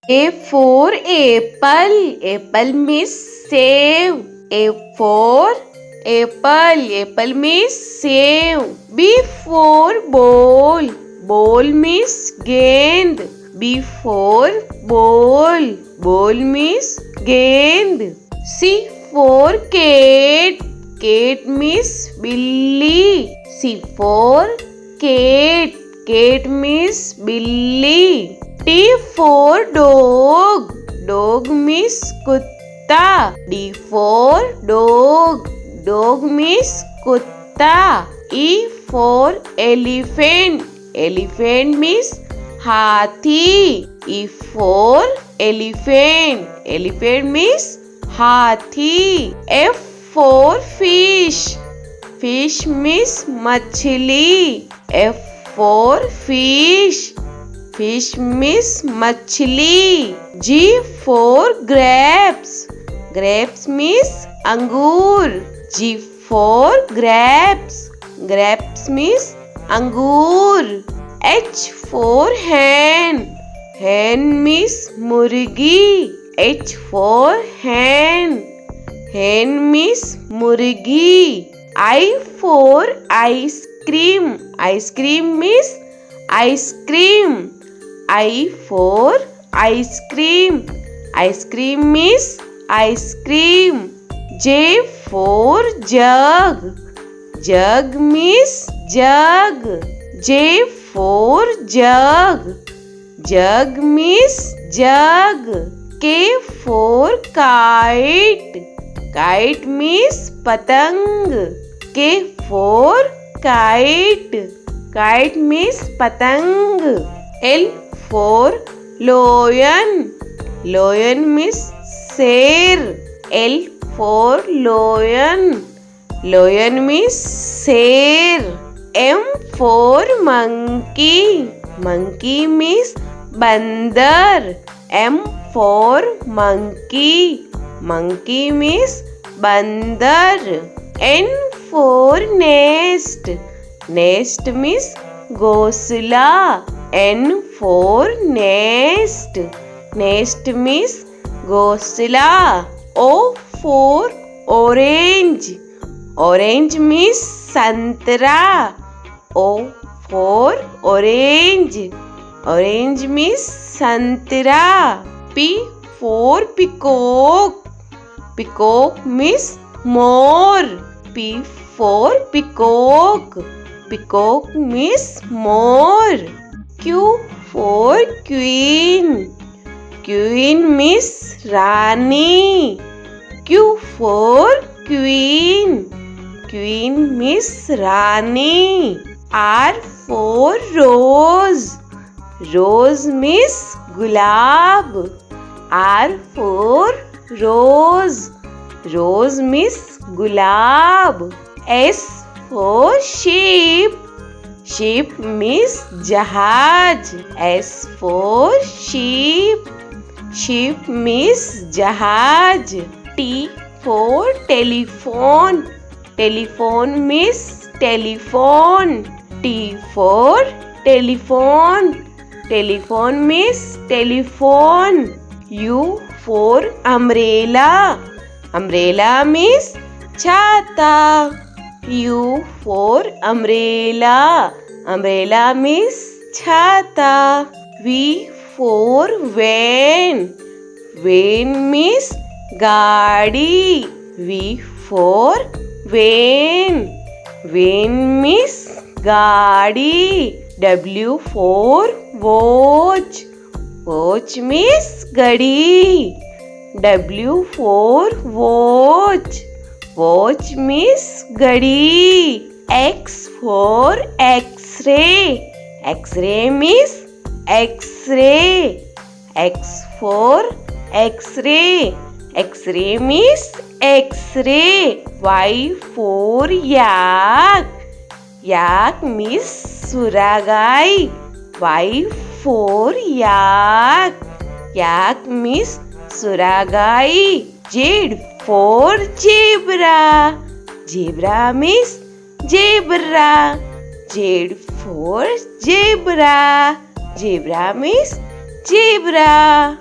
A for apple. Apple means save. A for apple. Apple means save. B for ball. Ball means gend. B for ball. Ball means gend. C for cat. Cat means billy. C for cat. Cat means billy. T for dog. Dog means kutta. D for dog. Dog means kutta. E for elephant. Elephant means hathi. E for elephant. Elephant means hathi. F for fish. Fish means machli. F for fish. Fish means machli. G for grapes. Grapes means angur. G for grapes. Grapes means angur. H for hen. Hen means murgi. H for hen. Hen means murgi. I for ice cream. Ice cream means ice cream. I for ice cream. Ice cream means ice cream. J for jug. Jug means jug. J for jug. Jug means jug. K for kite. Kite means patang. K for kite. Kite means patang. L for lion. Lion means sher. L for lion. Lion means sher. M for monkey. Monkey means bandar. M for monkey. Monkey means bandar. N for nest. Nest means ghosla. N for nest. Nest means ghosla. O for orange. Orange means santra. O for orange. Orange means santra. P for peacock. Peacock means more. P for peacock. Peacock means more. Q for queen. Queen means Rani. Q for queen. Queen means Rani. R for rose. Rose means gulab. R for rose. Rose means gulab. S for sheep. Sheep means jahaj. S for sheep. Sheep means jahaj. T for telephone. Telephone means telephone. T for telephone. Telephone means telephone. U for umbrella. Umbrella means chhata. U for umbrella. Umbrella means chhata. V for van. Van means gaadi. V for van. Van means gaadi. W for watch. Watch means gadi. W for watch. Watch means gadi. X for X-ray. X-ray means X-ray. X for X-ray. X-ray means X-ray. Y for yak. Yak means suragai. Y for yak. Yak means suragai. Z for zebra. Zebra means zebra. Z for zebra. Zebra means zebra.